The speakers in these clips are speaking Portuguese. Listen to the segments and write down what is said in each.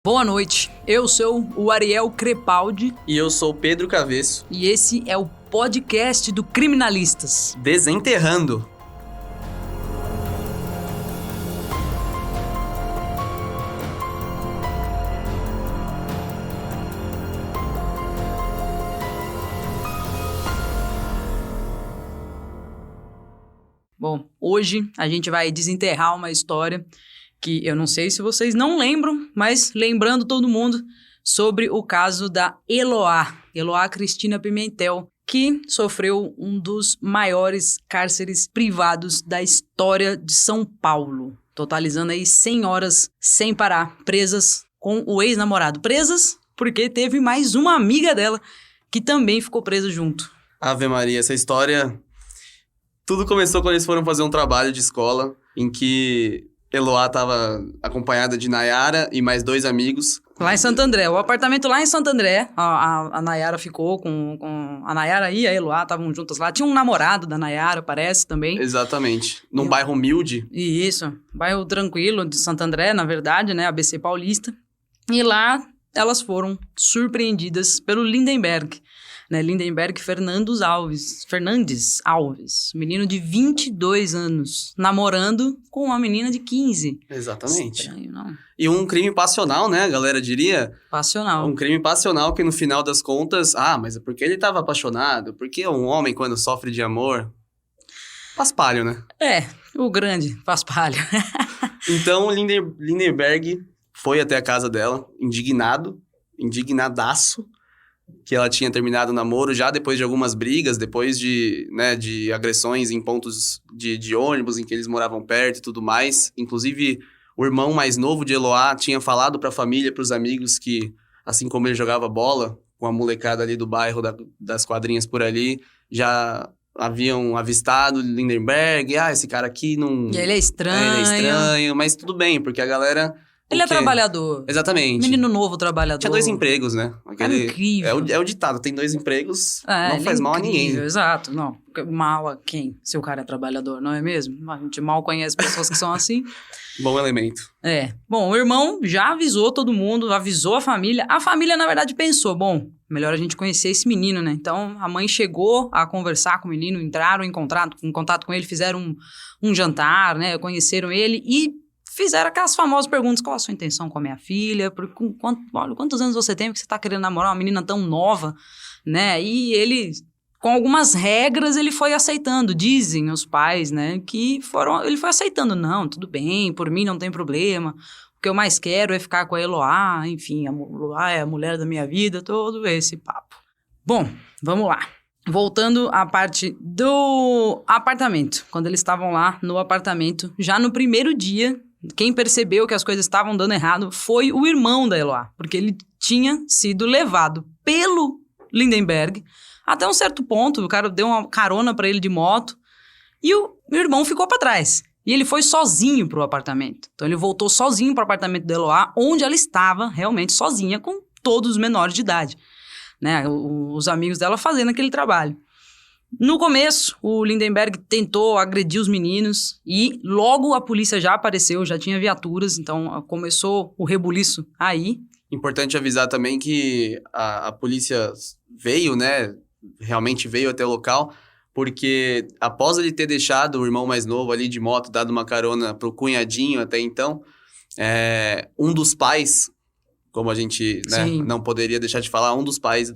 Boa noite, eu sou o Ariel Crepaldi. E eu sou o Pedro Cavesso. E esse é o podcast do Criminalistas. Desenterrando. Bom, hoje a gente vai desenterrar uma história que eu não sei se vocês não lembram, mas lembrando todo mundo sobre o caso da Eloá Cristina Pimentel, que sofreu um dos maiores cárceres privados da história de São Paulo, totalizando aí 100 horas sem parar, presas com o ex-namorado. Presas porque teve mais uma amiga dela que também ficou presa junto. Ave Maria, essa história... Tudo começou quando eles foram fazer um trabalho de escola, em que Eloá estava acompanhada de Nayara e mais 2 amigos. Lá em Santo André, o apartamento lá em Santo André, a Nayara ficou com... A Nayara e a Eloá estavam juntas lá. Tinha um namorado da Nayara, parece, também. Exatamente. Num bairro humilde. Isso, bairro tranquilo de Santo André, na verdade, né? ABC Paulista. E lá elas foram surpreendidas pelo Lindenberg. Né, Lindenberg Fernandes Alves, menino de 22 anos, namorando com uma menina de 15. Exatamente. Estranho, não? E um crime passional, né, a galera diria? Passional. Um crime passional que no final das contas, mas é porque ele estava apaixonado, porque um homem quando sofre de amor, paspalho, né? O grande paspalho. Então, Lindenberg foi até a casa dela, indignadaço, que ela tinha terminado o namoro já depois de algumas brigas, depois de agressões em pontos de ônibus em que eles moravam perto e tudo mais. Inclusive, o irmão mais novo de Eloá tinha falado para a família, para os amigos, que assim como ele jogava bola com a molecada ali do bairro, das quadrinhas por ali, já haviam avistado Lindenberg. Esse cara aqui não... E ele é estranho. Ele é estranho, mas tudo bem, porque a galera... Ele é trabalhador. Exatamente. Menino novo, trabalhador. Tinha 2 empregos, né? É incrível. É o ditado, tem 2 empregos, não faz mal a ninguém. Exato, não. Mal a quem? Se o cara é trabalhador, não é mesmo? A gente mal conhece pessoas que são assim. Bom elemento. Bom, o irmão já avisou todo mundo, avisou a família. A família, na verdade, pensou, bom, melhor a gente conhecer esse menino, né? Então, a mãe chegou a conversar com o menino, entraram em contato com ele, fizeram um jantar, né? Conheceram ele e fizeram aquelas famosas perguntas, qual a sua intenção com a minha filha, quantos anos você tem, porque você tá querendo namorar uma menina tão nova, né, e ele, com algumas regras, ele foi aceitando, dizem os pais, né, ele foi aceitando, não, tudo bem, por mim não tem problema, o que eu mais quero é ficar com a Eloá, enfim, a Eloá é a mulher da minha vida, todo esse papo. Bom, vamos lá. Voltando à parte do apartamento, quando eles estavam lá no apartamento, já no primeiro dia, quem percebeu que as coisas estavam dando errado foi o irmão da Eloá, porque ele tinha sido levado pelo Lindenberg até um certo ponto, o cara deu uma carona pra ele de moto e o irmão ficou pra trás. E ele foi sozinho pro apartamento. Então ele voltou sozinho pro apartamento da Eloá, onde ela estava realmente sozinha com todos os menores de idade, né? Os amigos dela fazendo aquele trabalho. No começo, o Lindenberg tentou agredir os meninos e logo a polícia já apareceu, já tinha viaturas, então começou o rebuliço aí. Importante avisar também que a polícia veio, né, realmente veio até o local, porque após ele ter deixado o irmão mais novo ali de moto, dado uma carona pro cunhadinho até então, um dos pais, como a gente não poderia deixar de falar, um dos pais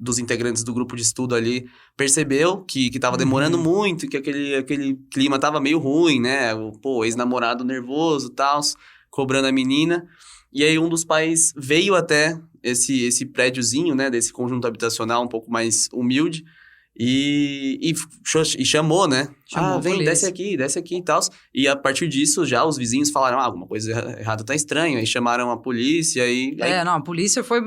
dos integrantes do grupo de estudo ali, percebeu que tava demorando muito, que aquele clima tava meio ruim, né? O ex-namorado nervoso e tal, cobrando a menina. E aí um dos pais veio até esse prédiozinho, né? Desse conjunto habitacional um pouco mais humilde e chamou, né? Vem, desce aqui e tal. E a partir disso, já os vizinhos falaram, alguma coisa errada tá estranho. Aí chamaram a polícia e... a polícia foi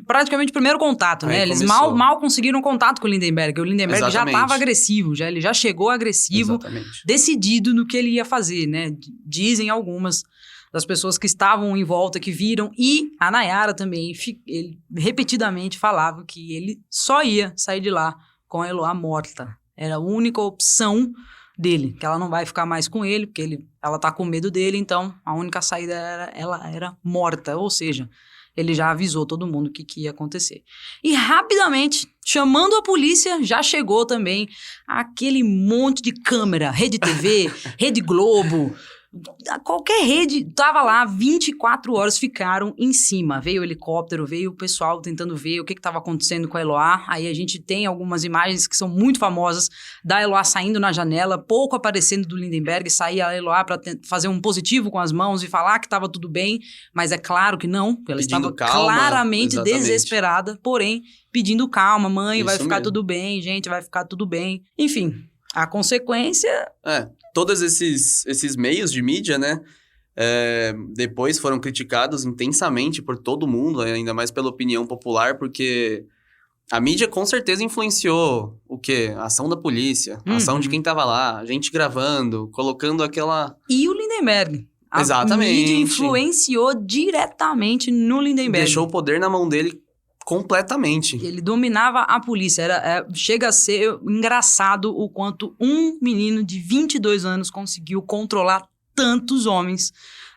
praticamente o primeiro contato, né? Eles começou. mal conseguiram contato com o Lindenberg. O Lindenberg Exatamente. já estava agressivo, ele já chegou agressivo, Exatamente. Decidido no que ele ia fazer, né? Dizem algumas das pessoas que estavam em volta, que viram. E a Nayara também, ele repetidamente falava que ele só ia sair de lá com a Eloá morta. Era a única opção, dele, que ela não vai ficar mais com ele, porque ela tá com medo dele, então a única saída ela era morta, ou seja, ele já avisou todo mundo o que ia acontecer. E rapidamente, chamando a polícia, já chegou também aquele monte de câmera, Rede TV, Rede Globo, qualquer rede, tava lá, 24 horas ficaram em cima. Veio o helicóptero, veio o pessoal tentando ver o que estava acontecendo com a Eloá. Aí a gente tem algumas imagens que são muito famosas da Eloá saindo na janela, pouco aparecendo do Lindenberg, saía a Eloá para fazer um positivo com as mãos e falar que estava tudo bem, mas é claro que não, ela Pedindo estava calma, claramente exatamente. desesperada, porém pedindo calma, mãe, vai Isso ficar mesmo. tudo bem, gente, vai ficar tudo bem. Enfim, a consequência... Todos esses meios de mídia, né, depois foram criticados intensamente por todo mundo, ainda mais pela opinião popular, porque a mídia com certeza influenciou o quê? A ação da polícia, a ação de quem tava lá, a gente gravando, colocando aquela... E o Lindenberg. A Exatamente. mídia influenciou diretamente no Lindenberg. Deixou o poder na mão dele completamente. Ele dominava a polícia. Chega a ser engraçado o quanto um menino de 22 anos conseguiu controlar tantos homens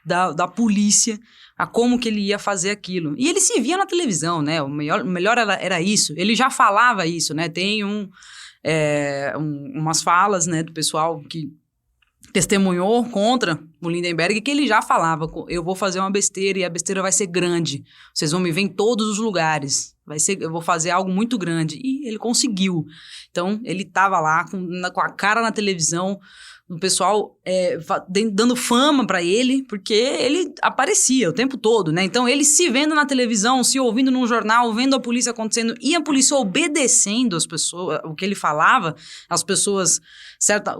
da polícia, a como que ele ia fazer aquilo. E ele se via na televisão, né? O melhor era isso. Ele já falava isso, né? Tem umas falas, né, do pessoal que testemunhou contra o Lindenberg, que ele já falava, eu vou fazer uma besteira e a besteira vai ser grande, vocês vão me ver em todos os lugares, eu vou fazer algo muito grande, e ele conseguiu. Então, ele estava lá com a cara na televisão, o pessoal dando fama para ele, porque ele aparecia o tempo todo, né? Então, ele se vendo na televisão, se ouvindo num jornal, vendo a polícia acontecendo, e a polícia obedecendo as pessoas, o que ele falava, as pessoas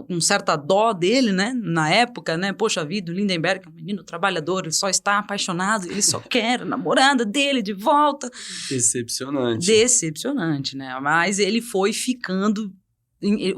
com certa dó dele, né? Na época, né? Poxa vida, o Lindenberg é um menino trabalhador, ele só está apaixonado, ele só quer a namorada dele de volta. Decepcionante, né? Mas ele foi ficando...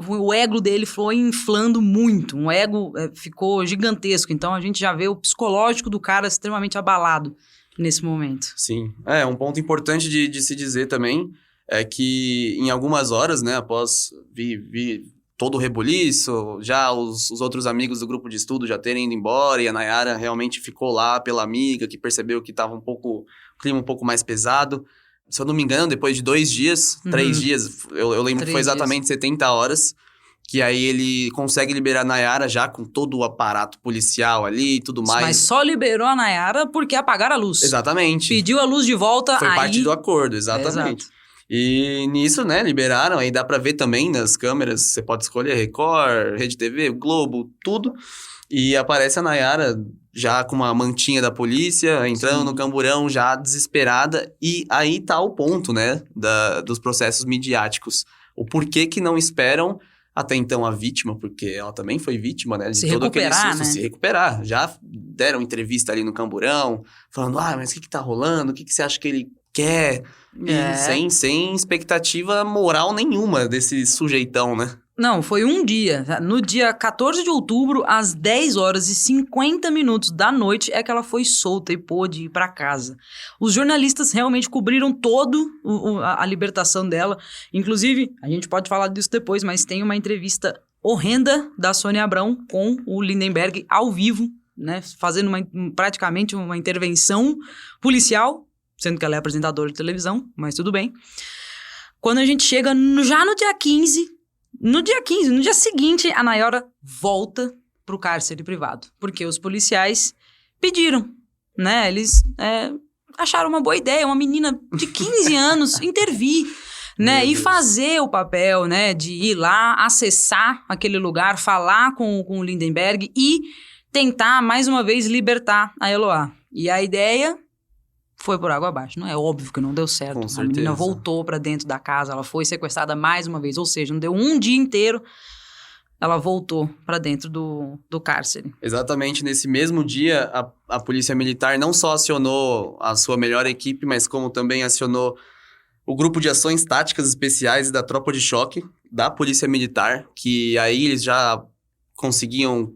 O ego dele foi inflando muito, um ego ficou gigantesco, então a gente já vê o psicológico do cara extremamente abalado nesse momento. Sim, um ponto importante de se dizer também é que em algumas horas, né, após vi todo o rebuliço, já os outros amigos do grupo de estudo já terem ido embora e a Nayara realmente ficou lá pela amiga que percebeu que estava o clima um pouco mais pesado. Se eu não me engano, depois de 2 dias, 3 dias, eu lembro que foi exatamente 70 horas, que aí ele consegue liberar a Nayara já com todo o aparato policial ali e tudo mais. Mas só liberou a Nayara porque apagaram a luz. Exatamente. Pediu a luz de volta, foi parte do acordo, exatamente. E nisso, né, liberaram, aí dá pra ver também nas câmeras, você pode escolher Record, Rede TV, Globo, tudo. E aparece a Nayara já com uma mantinha da polícia, entrando no camburão, já desesperada. E aí tá o ponto, né, dos processos midiáticos. O porquê que não esperam até então a vítima, porque ela também foi vítima, né, de todo aquele susto, né? Se recuperar. Já deram entrevista ali no camburão, falando, mas o que tá rolando? O que você acha que ele quer? E sem expectativa moral nenhuma desse sujeitão, né? Não, foi um dia. No dia 14 de outubro, às 10 horas e 50 minutos da noite, é que ela foi solta e pôde ir para casa. Os jornalistas realmente cobriram a libertação dela. Inclusive, a gente pode falar disso depois, mas tem uma entrevista horrenda da Sônia Abrão com o Lindenberg ao vivo, né? Fazendo praticamente uma intervenção policial, sendo que ela é apresentadora de televisão, mas tudo bem. Quando a gente chega já no dia 15... No dia seguinte, a Nayara volta pro cárcere privado. Porque os policiais pediram, né? Eles acharam uma boa ideia, uma menina de 15 anos intervir, né? E fazer o papel, né? De ir lá, acessar aquele lugar, falar com o Lindenberg e tentar, mais uma vez, libertar a Eloá. E a ideia... foi por água abaixo. Não é óbvio que não deu certo. Com a certeza. Menina voltou pra dentro da casa, ela foi sequestrada mais uma vez. Ou seja, não deu um dia inteiro, ela voltou pra dentro do cárcere. Exatamente. Nesse mesmo dia, a Polícia Militar não só acionou a sua melhor equipe, mas como também acionou o Grupo de Ações Táticas Especiais da Tropa de Choque da Polícia Militar, que aí eles já conseguiam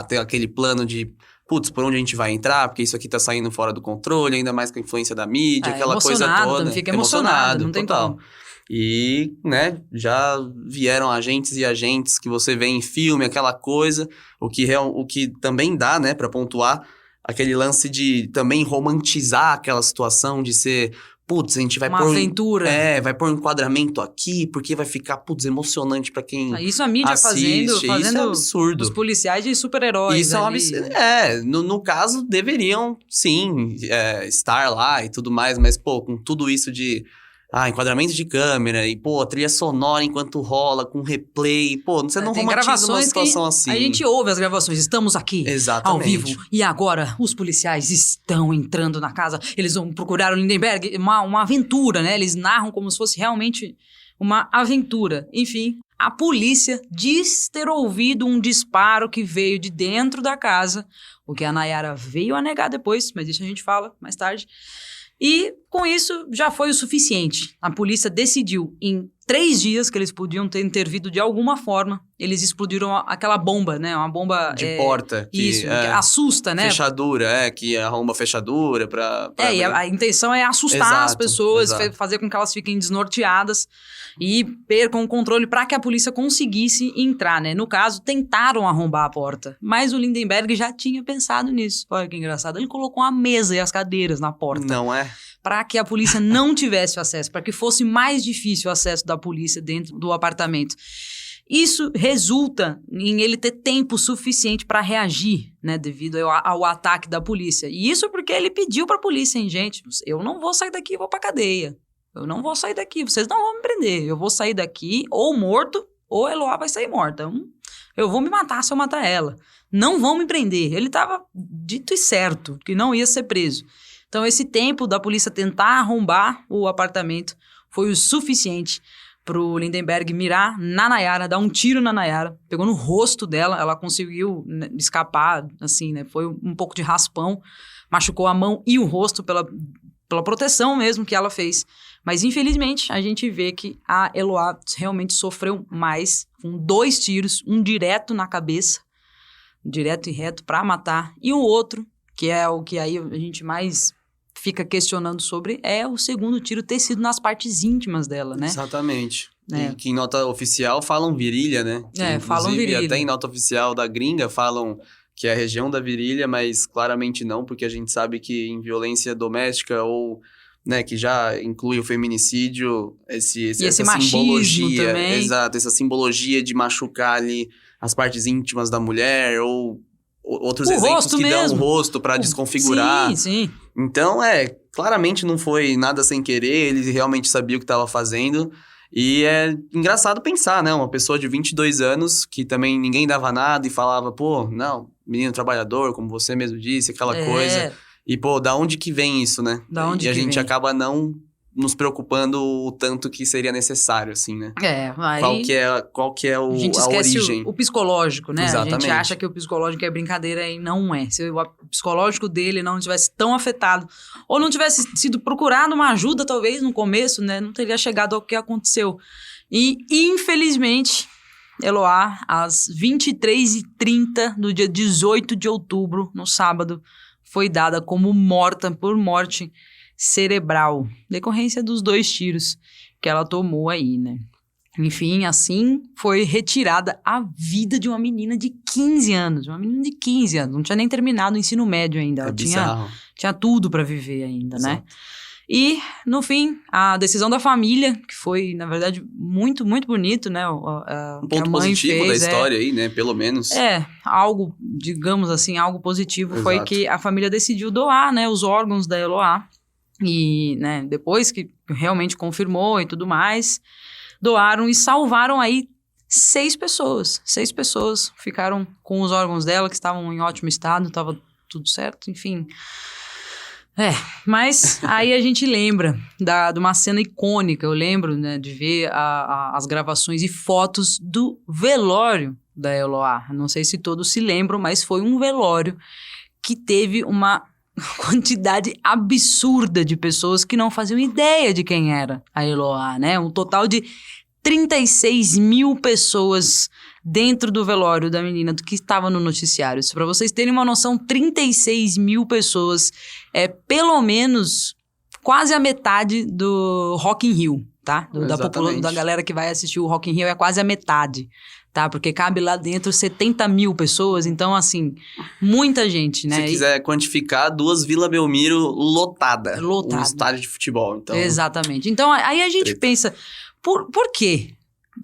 ter aquele plano de putz, por onde a gente vai entrar? Porque isso aqui tá saindo fora do controle, ainda mais com a influência da mídia, aquela coisa toda. Fica emocionado, não tem total. como. E, né, já vieram agentes e agentes que você vê em filme, aquela coisa, o que também dá, né, pra pontuar, aquele lance de também romantizar aquela situação de ser, putz, a gente vai uma aventura. vai pôr um enquadramento aqui, porque vai ficar, putz, emocionante pra quem isso a mídia assiste, fazendo isso é absurdo. Os policiais de super-heróis. Isso é um absurdo. No caso, deveriam, sim, estar lá e tudo mais, mas, pô, com tudo isso de... enquadramento de câmera e, pô, trilha sonora enquanto rola, com replay. Pô, você não romantiza uma situação assim. A gente ouve as gravações, estamos aqui, ao vivo, e agora os policiais estão entrando na casa, eles vão procurar o Lindenberg, uma aventura, né? Eles narram como se fosse realmente uma aventura. Enfim, a polícia diz ter ouvido um disparo que veio de dentro da casa, o que a Nayara veio a negar depois, mas isso a gente fala mais tarde. E, com isso, já foi o suficiente. A polícia decidiu, em 3 dias que eles podiam ter intervido de alguma forma, eles explodiram aquela bomba, né? Uma bomba... de porta. Que assusta, né? Fechadura, que arromba a fechadura pra e a intenção é assustar as pessoas, fazer com que elas fiquem desnorteadas e percam o controle para que a polícia conseguisse entrar, né? No caso, tentaram arrombar a porta, mas o Lindenberg já tinha pensado nisso. Olha que engraçado, ele colocou a mesa e as cadeiras na porta. Não é? Para que a polícia não tivesse acesso, para que fosse mais difícil o acesso da polícia dentro do apartamento. Isso resulta em ele ter tempo suficiente para reagir, né, devido ao ataque da polícia. E isso porque ele pediu para a polícia, hein, gente, eu não vou sair daqui e vou para cadeia. Eu não vou sair daqui, vocês não vão me prender. Eu vou sair daqui ou morto ou a Eloá vai sair morta. Eu vou me matar se eu matar ela. Não vão me prender. Ele estava dito e certo que não ia ser preso. Então, esse tempo da polícia tentar arrombar o apartamento foi o suficiente para o Lindenberg mirar na Nayara, dar um tiro na Nayara. Pegou no rosto dela, ela conseguiu, né, escapar, assim, né? Foi um pouco de raspão, machucou a mão e o rosto pela proteção mesmo que ela fez. Mas, infelizmente, a gente vê que a Eloá realmente sofreu mais, com 2 tiros, um direto na cabeça, direto e reto para matar, e o outro, que é o que aí a gente mais fica questionando sobre, é o segundo tiro ter sido nas partes íntimas dela, né? Exatamente. E que em nota oficial falam virilha, né? Falam virilha. Até em nota oficial da gringa falam que é a região da virilha, mas claramente não, porque a gente sabe que em violência doméstica ou, né, que já inclui o feminicídio, essa machismo simbologia, também. Exato, essa simbologia de machucar ali as partes íntimas da mulher ou outros exemplos que dão o rosto para desconfigurar. Sim. Então, claramente não foi nada sem querer, ele realmente sabia o que estava fazendo. E é engraçado pensar, né? Uma pessoa de 22 anos que também ninguém dava nada e falava, pô, não, menino trabalhador, como você mesmo disse, aquela coisa. E, pô, da onde que vem isso, né? E a gente acaba não nos preocupando o tanto que seria necessário, assim, né? Aí... Qual que é a gente esquece origem? O psicológico, né? Exatamente. A gente acha que o psicológico é brincadeira e não é. Se o psicológico dele não tivesse tão afetado, ou não tivesse sido procurado uma ajuda, talvez, no começo, né? Não teria chegado ao que aconteceu. E, infelizmente, Eloá, às 23h30 do dia 18 de outubro, no sábado, foi dada como morta por morte cerebral, decorrência dos 2 tiros que ela tomou aí, né? Enfim, assim foi retirada a vida de uma menina de 15 anos. Uma menina de 15 anos, não tinha nem terminado o ensino médio ainda. Ela tinha tudo para viver ainda, né? E, no fim, a decisão da família, que foi, na verdade, muito, muito bonito, né? Um ponto positivo da história aí, né? Pelo menos. Algo, digamos assim, algo positivo. Exato. Foi que a família decidiu doar, né, os órgãos da Eloá. E, né, depois que realmente confirmou e tudo mais, doaram e salvaram aí 6 pessoas. 6 pessoas ficaram com os órgãos dela, que estavam em ótimo estado, estava tudo certo, enfim. Mas aí a gente lembra de uma cena icônica. Eu lembro, né, de ver as gravações e fotos do velório da Eloá. Não sei se todos se lembram, mas foi um velório que teve uma quantidade absurda de pessoas que não faziam ideia de quem era a Eloá, né? Um total de 36 mil pessoas dentro do velório da menina do que estava no noticiário. Para vocês terem uma noção, 36 mil pessoas é pelo menos quase a metade do Rock in Rio, tá? Da galera que vai assistir o Rock in Rio é quase a metade, tá? Porque cabe lá dentro 70 mil pessoas, então assim, muita gente, né? Se quiser quantificar, 2 Vila Belmiro lotada. Lotada. Um estádio de futebol, então... Exatamente. Então, aí a gente pensa, por quê?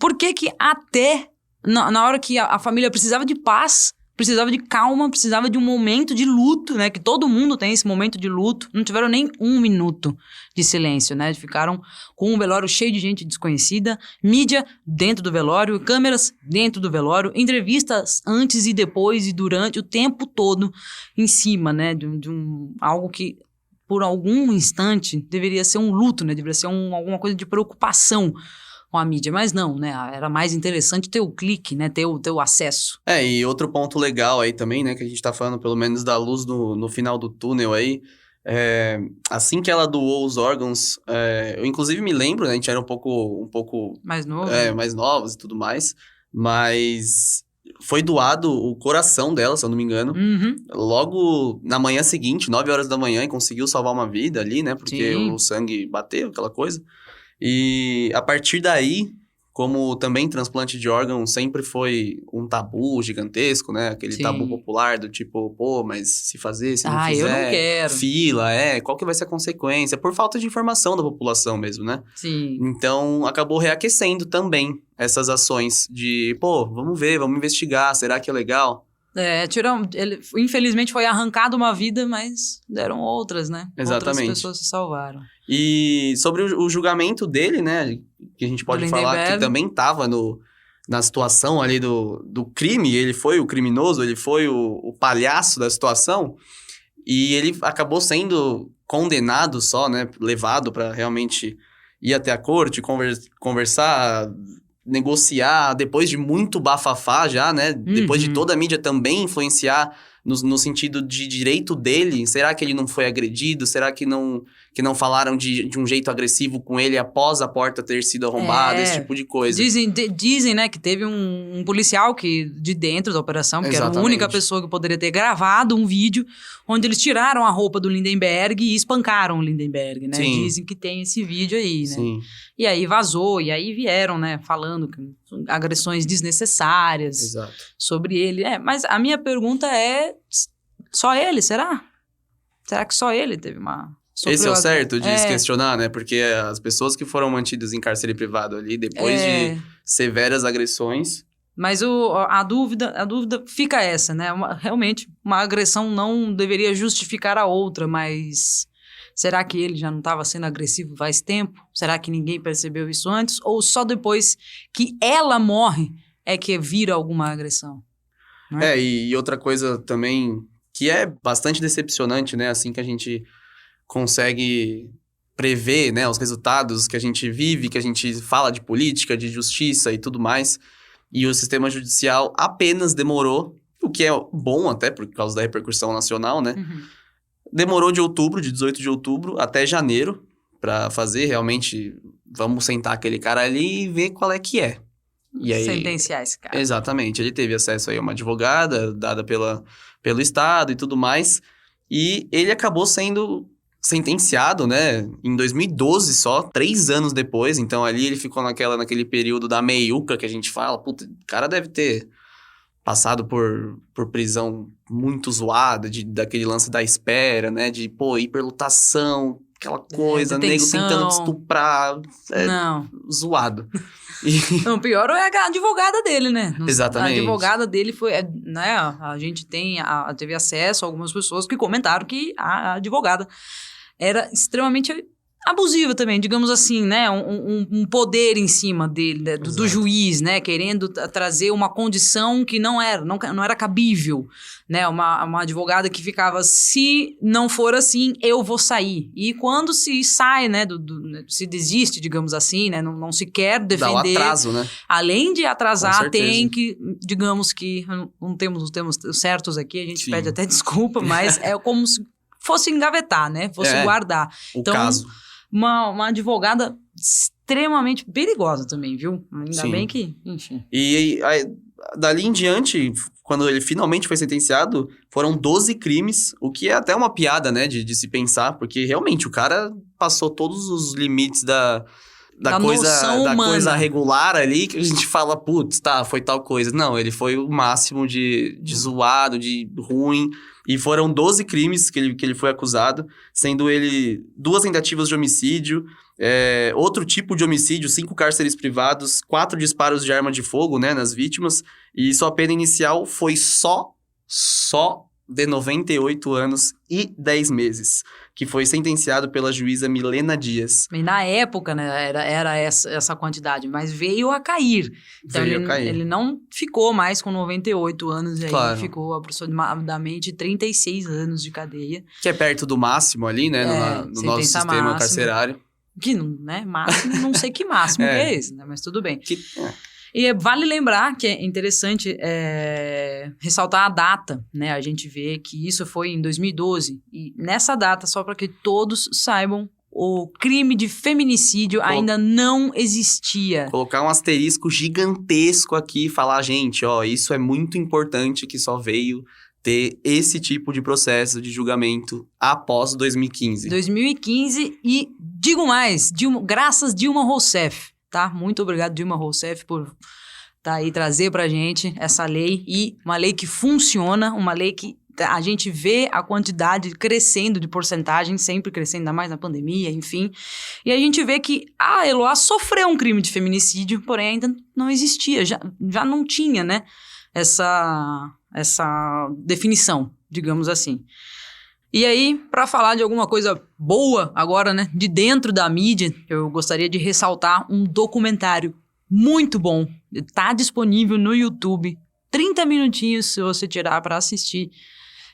Por que que até na hora que a família precisava de paz, precisava de calma, precisava de um momento de luto, né? Que todo mundo tem esse momento de luto. Não tiveram nem 1 minuto de silêncio, né? Ficaram com um velório cheio de gente desconhecida, mídia dentro do velório, câmeras dentro do velório, entrevistas antes e depois e durante, o tempo todo em cima, né? De algo que, por algum instante, deveria ser um luto, né? Deveria ser alguma coisa de preocupação com a mídia, mas não, né? Era mais interessante ter o clique, né? Ter o acesso. E outro ponto legal aí também, né? Que a gente tá falando, pelo menos, da luz no final do túnel aí. Assim que ela doou os órgãos, eu inclusive me lembro, né? A gente era um pouco mais novo. Mais novos e tudo mais. Mas foi doado o coração dela, se eu não me engano. Uhum. Logo na manhã seguinte, 9 horas da manhã, e conseguiu salvar uma vida ali, né? Porque o sangue bateu, aquela coisa. E a partir daí, como também transplante de órgão sempre foi um tabu gigantesco, né? Aquele tabu popular do tipo, pô, mas se fazer, se não fizer... eu não quero. Fila, qual que vai ser a consequência? Por falta de informação da população mesmo, né? Sim. Então, acabou reaquecendo também essas ações de, pô, vamos ver, vamos investigar, será que é legal? Ele, infelizmente foi arrancado uma vida, mas deram outras, né? Exatamente. Outras pessoas se salvaram. E sobre o julgamento dele, né? Que a gente pode falar que também estava na situação ali do crime. Ele foi o criminoso, ele foi o palhaço da situação. E ele acabou sendo condenado só, né? Levado para realmente ir até a corte, conversar, negociar, depois de muito bafafá já, né? Depois de toda a mídia também influenciar no sentido de direito dele. Será que ele não foi agredido? Será que não falaram de um jeito agressivo com ele após a porta ter sido arrombada? Esse tipo de coisa. Dizem, né, que teve um policial de dentro da operação, porque era a única pessoa que poderia ter gravado um vídeo onde eles tiraram a roupa do Lindenberg e espancaram o Lindenberg, né? Sim. Dizem que tem esse vídeo aí, né? Sim. E aí vazou, e aí vieram, né, falando agressões desnecessárias sobre ele. Mas a minha pergunta é, só ele, será? Será que só ele teve uma... Esse é o certo de se questionar, né? Porque as pessoas que foram mantidas em cárcere privado ali, depois de severas agressões... Mas a dúvida fica essa, né? Realmente, uma agressão não deveria justificar a outra, mas... Será que ele já não estava sendo agressivo faz tempo? Será que ninguém percebeu isso antes? Ou só depois que ela morre é que vira alguma agressão? Né? E outra coisa também que é bastante decepcionante, né? Assim que a gente consegue prever, né, os resultados que a gente vive, que a gente fala de política, de justiça e tudo mais, e o sistema judicial apenas demorou, o que é bom até por causa da repercussão nacional, né? Demorou de 18 de outubro até janeiro para fazer realmente, vamos sentar aquele cara ali e ver qual é que é. E aí, sentenciar esse cara. Exatamente, ele teve acesso aí a uma advogada dada pelo Estado e tudo mais, e ele acabou sendo sentenciado, né, em 2012 só, 3 anos depois. Então ali ele ficou naquele período da meiuca que a gente fala, puta, o cara deve ter passado por prisão muito zoada, daquele lance da espera, né, de, hiperlotação, aquela coisa, nego tentando te estuprar, zoado. Não, pior é a advogada dele, né? Exatamente. A advogada dele foi, né, a gente teve acesso a algumas pessoas que comentaram que a advogada era extremamente abusiva também, digamos assim, né? Um poder em cima dele, né? do juiz, né? Querendo trazer uma condição que não era cabível, né? Uma advogada que ficava, se não for assim, eu vou sair. E quando se sai, né? Se desiste, digamos assim, né? Não se quer defender. Dá um atraso, né? Além de atrasar, tem que, digamos que, não temos os termos certos aqui, a gente pede até desculpa, mas é como se fosse engavetar, né? Fosse guardar. O caso. uma advogada extremamente perigosa também, viu? Ainda Sim. bem que, enfim. E aí, dali em diante, quando ele finalmente foi sentenciado, foram 12 crimes, o que é até uma piada, né, de se pensar, porque realmente o cara passou todos os limites da noção humana. coisa regular ali, que a gente fala, putz, tá, foi tal coisa. Não, ele foi o máximo de zoado, de ruim. E foram 12 crimes que ele foi acusado, sendo ele 2 tentativas de homicídio, outro tipo de homicídio, 5 cárceres privados, 4 disparos de arma de fogo, né, nas vítimas. E sua pena inicial foi só de 98 anos e 10 meses, que foi sentenciado pela juíza Milena Dias. E na época, né, era essa quantidade, mas veio a cair. Então, ele não ficou mais com 98 anos, e aí Claro. ficou aproximadamente 36 anos de cadeia. Que é perto do máximo ali, né, no nosso sistema máxima. carcerário. Que, né, máximo, não sei que máximo que é esse, né, mas tudo bem. E vale lembrar que é interessante ressaltar a data, né? A gente vê que isso foi em 2012. E nessa data, só para que todos saibam, o crime de feminicídio ainda não existia. Colocar um asterisco gigantesco aqui e falar, gente, ó, isso é muito importante que só veio ter esse tipo de processo de julgamento após 2015. 2015 e, digo mais, graças Dilma Rousseff. Tá? Muito obrigado, Dilma Rousseff, por aí trazer pra gente essa lei. E uma lei que funciona, uma lei que a gente vê a quantidade crescendo de porcentagem, sempre crescendo, ainda mais na pandemia, enfim. E a gente vê que a Eloá sofreu um crime de feminicídio, porém ainda não existia, já não tinha, né, essa definição, digamos assim. E aí, para falar de alguma coisa boa agora, né, de dentro da mídia, eu gostaria de ressaltar um documentário muito bom. Tá disponível no YouTube, 30 minutinhos se você tirar para assistir.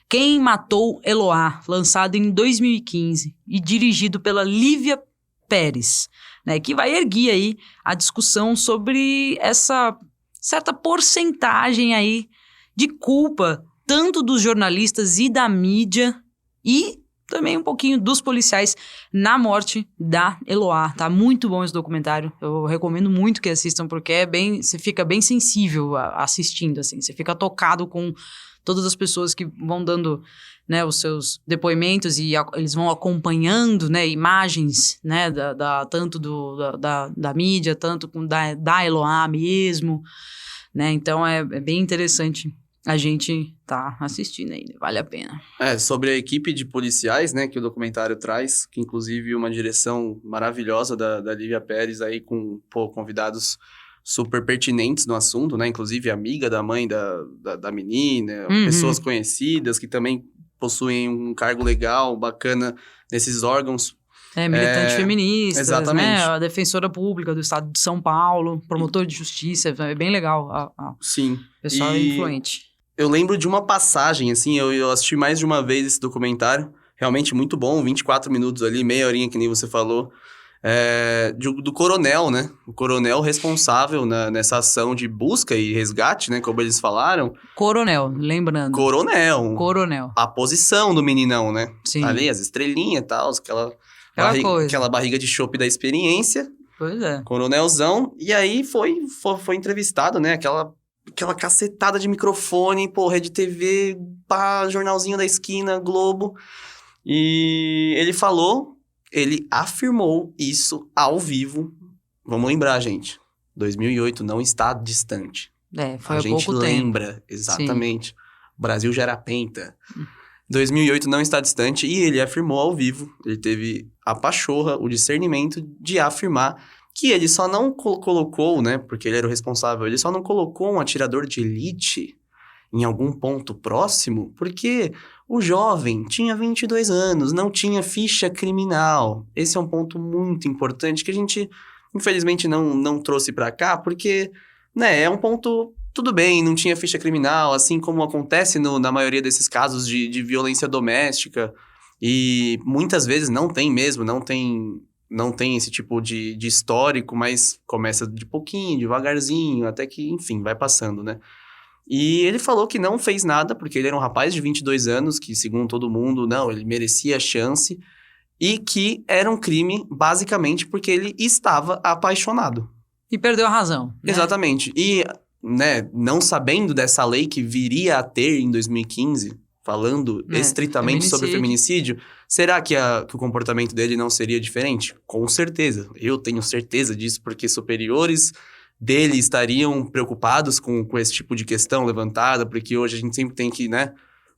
Quem Matou Eloá, lançado em 2015 e dirigido pela Lívia Pérez, né, que vai erguer aí a discussão sobre essa certa porcentagem aí de culpa, tanto dos jornalistas e da mídia, e também um pouquinho dos policiais na morte da Eloá. Tá muito bom esse documentário. Eu recomendo muito que assistam, porque você fica bem sensível assistindo, assim. Você fica tocado com todas as pessoas que vão dando, né, os seus depoimentos e eles vão acompanhando, né, imagens, né, tanto da mídia, tanto da Eloá mesmo, né. Então é bem interessante a gente tá assistindo ainda, vale a pena. Sobre a equipe de policiais, né, que o documentário traz, que inclusive uma direção maravilhosa da Lívia Pérez aí com convidados super pertinentes no assunto, né, inclusive amiga da mãe da menina, pessoas conhecidas que também possuem um cargo legal, bacana nesses órgãos. Militantes feministas, exatamente. Né, a defensora pública do estado de São Paulo, promotor de justiça, é bem legal. Sim. Pessoal influente. Eu lembro de uma passagem, assim, eu assisti mais de uma vez esse documentário, realmente muito bom, 24 minutos ali, meia horinha que nem você falou, do coronel, né? O coronel responsável nessa ação de busca e resgate, né? Como eles falaram. Coronel, lembrando. Coronel. A posição do meninão, né? Sim. Ali, as estrelinhas e tal, aquela barriga de chope da experiência. Pois é. Coronelzão. E aí foi entrevistado, né? Aquela cacetada de microfone, Rede TV, jornalzinho da esquina, Globo. E ele afirmou isso ao vivo. Vamos lembrar, gente. 2008 não está distante. Foi há pouco tempo. A gente lembra, exatamente. Sim. O Brasil já era penta. 2008 não está distante e ele afirmou ao vivo. Ele teve a pachorra, o discernimento de afirmar que ele só não colocou, né, porque ele era o responsável, ele só não colocou um atirador de elite em algum ponto próximo, porque o jovem tinha 22 anos, não tinha ficha criminal. Esse é um ponto muito importante que a gente, infelizmente, não trouxe para cá, porque, né, é um ponto, tudo bem, não tinha ficha criminal, assim como acontece na maioria desses casos de violência doméstica, e muitas vezes não tem mesmo, não tem esse tipo de histórico, mas começa de pouquinho, devagarzinho, até que, enfim, vai passando, né? E ele falou que não fez nada, porque ele era um rapaz de 22 anos, que, segundo todo mundo, não, ele merecia a chance. e que era um crime basicamente porque ele estava apaixonado. E perdeu a razão. Né? Exatamente. E, né, não sabendo dessa lei que viria a ter em 2015, falando estritamente sobre feminicídio, será que o comportamento dele não seria diferente? Com certeza. Eu tenho certeza disso, porque superiores dele estariam preocupados com esse tipo de questão levantada, porque hoje a gente sempre tem que, né...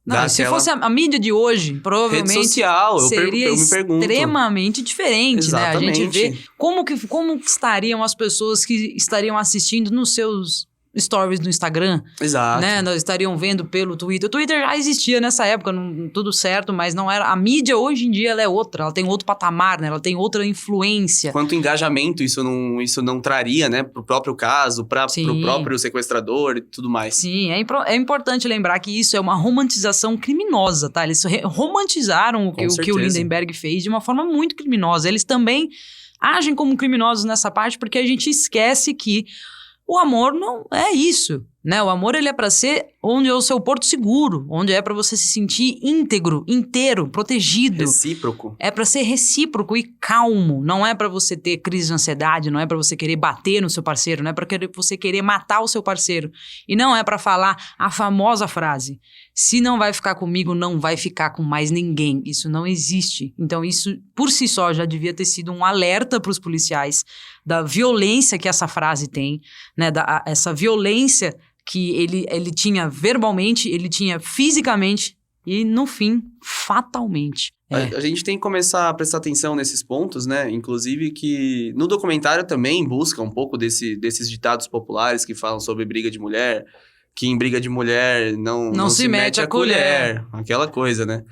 Não, se fosse a mídia de hoje, provavelmente rede social, seria eu me pergunto. Extremamente diferente, Exatamente. né? A gente vê como estariam as pessoas que estariam assistindo nos seus stories no Instagram. Exato. Né? Nós estariam vendo pelo Twitter. O Twitter já existia nessa época, tudo certo, mas não era... A mídia hoje em dia ela é outra, ela tem outro patamar, né? Ela tem outra influência. Quanto engajamento isso não traria, né? Pro próprio caso, pro próprio sequestrador e tudo mais. Sim, é importante lembrar que isso é uma romantização criminosa, tá? Eles romantizaram o que o Lindenberg fez de uma forma muito criminosa. Eles também agem como criminosos nessa parte porque a gente esquece que o amor não é isso, né? O amor, ele é pra ser onde é o seu porto seguro, onde é pra você se sentir íntegro, inteiro, protegido. Recíproco. É pra ser recíproco e calmo. Não é pra você ter crise de ansiedade, não é pra você querer bater no seu parceiro, não é pra você querer matar o seu parceiro. E não é pra falar a famosa frase: se não vai ficar comigo, não vai ficar com mais ninguém. Isso não existe. Então isso, por si só, já devia ter sido um alerta pros policiais da violência que essa frase tem, né? Essa violência que ele tinha verbalmente, ele tinha fisicamente e, no fim, fatalmente. A gente tem que começar a prestar atenção nesses pontos, né? Inclusive que no documentário também busca um pouco desses ditados populares que falam sobre briga de mulher, que em briga de mulher não se mete a colher. Aquela coisa, né?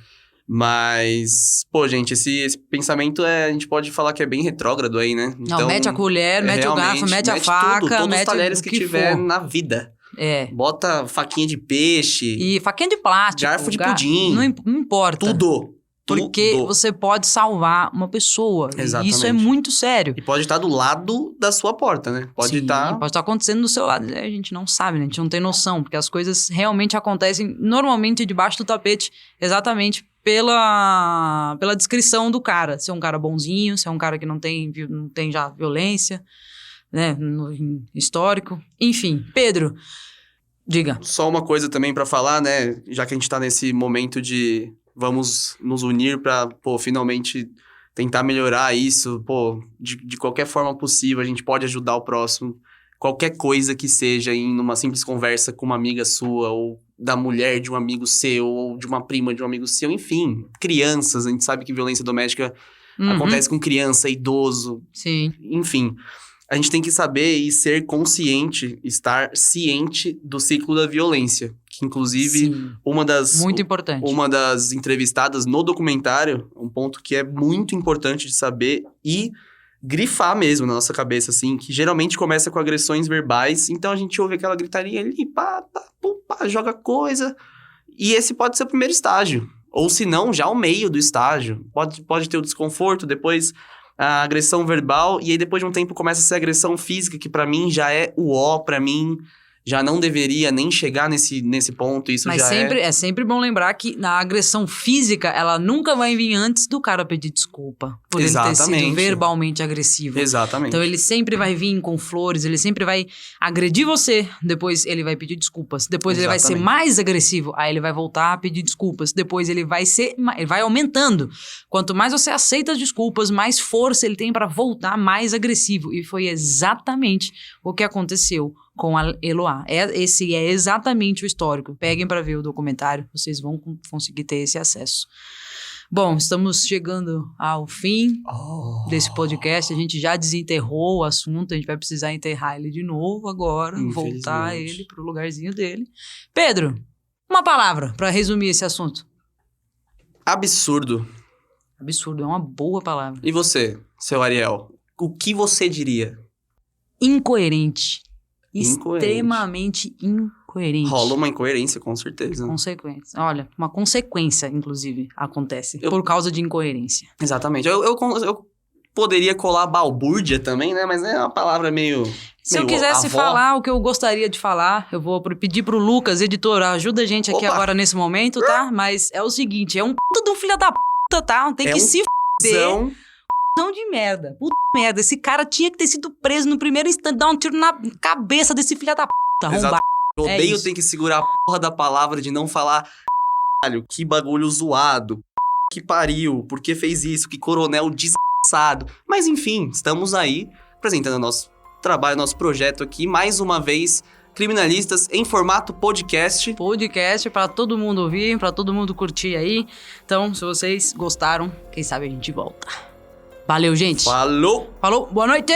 Mas, pô, gente, esse pensamento a gente pode falar que é bem retrógrado aí, né? Então, mete a colher, mete o garfo, mete a faca, todos mete os talheres que tiver for na vida. É. Bota faquinha de peixe. E faquinha de plástico. Garfo de pudim. Não importa. Tudo. Porque você pode salvar uma pessoa. Exatamente. E isso é muito sério. E pode estar do lado da sua porta, né? Pode estar acontecendo do seu lado. A gente não sabe, né? A gente não tem noção. Porque as coisas realmente acontecem normalmente debaixo do tapete. Exatamente pela descrição do cara. Se é um cara bonzinho, se é um cara que não tem já violência, né? No histórico. Enfim, Pedro, diga. Só uma coisa também pra falar, né? Já que a gente tá nesse momento de vamos nos unir pra, finalmente tentar melhorar isso, de qualquer forma possível, a gente pode ajudar o próximo. Qualquer coisa que seja, em uma simples conversa com uma amiga sua, ou da mulher de um amigo seu, ou de uma prima de um amigo seu, enfim. Crianças, a gente sabe que violência doméstica acontece com criança, idoso. Sim. Enfim, a gente tem que saber e ser consciente, estar ciente do ciclo da violência. Que, inclusive, muito importante. Uma das entrevistadas no documentário, um ponto que é muito importante de saber e grifar mesmo na nossa cabeça, assim, que geralmente começa com agressões verbais, então a gente ouve aquela gritaria ali, pá, joga coisa, e esse pode ser o primeiro estágio, ou se não, já o meio do estágio, pode ter o desconforto, depois a agressão verbal, e aí depois de um tempo começa a ser agressão física, que pra mim já é pra mim já não deveria nem chegar nesse ponto, isso Mas já é sempre bom lembrar que na agressão física, ela nunca vai vir antes do cara pedir desculpa. Por ele ter sido verbalmente agressivo. Exatamente. Então ele sempre vai vir com flores, ele sempre vai agredir você, depois ele vai pedir desculpas. Depois ele vai ser mais agressivo, aí ele vai voltar a pedir desculpas. Depois ele vai aumentando. Quanto mais você aceita as desculpas, mais força ele tem para voltar mais agressivo. E foi exatamente o que aconteceu com a Eloá. Esse é exatamente o histórico. Peguem para ver o documentário, vocês vão conseguir ter esse acesso. Bom, estamos chegando ao fim desse podcast. A gente já desenterrou o assunto, a gente vai precisar enterrar ele de novo agora, voltar ele pro lugarzinho dele. Pedro, uma palavra para resumir esse assunto. Absurdo. Absurdo, é uma boa palavra. E você, seu Ariel? O que você diria? Incoerente. Extremamente incoerente. Rola uma incoerência, com certeza. Consequência. Olha, uma consequência, inclusive, acontece por causa de incoerência. Exatamente. Eu poderia colar balbúrdia também, né? Mas é uma palavra meio... Se eu quisesse falar o que eu gostaria de falar, eu vou pedir pro Lucas, editor, ajuda a gente aqui agora nesse momento, tá? Mas é o seguinte, é um puta de um filho da puta, tá? Tem que se Zão. Não de merda. Puta merda. Esse cara tinha que ter sido preso no primeiro instante, dar um tiro na cabeça desse filho da puta. Arrombado. Eu É odeio isso. ter que segurar a porra da palavra de não falar caralho, que bagulho zoado, que pariu, por que fez isso, que coronel desgraçado. Mas enfim, estamos aí apresentando nosso trabalho, nosso projeto aqui, mais uma vez, Criminalistas em formato podcast. Podcast pra todo mundo ouvir, pra todo mundo curtir aí. Então, se vocês gostaram, quem sabe a gente volta. Valeu, gente. Falou! Falou, boa noite!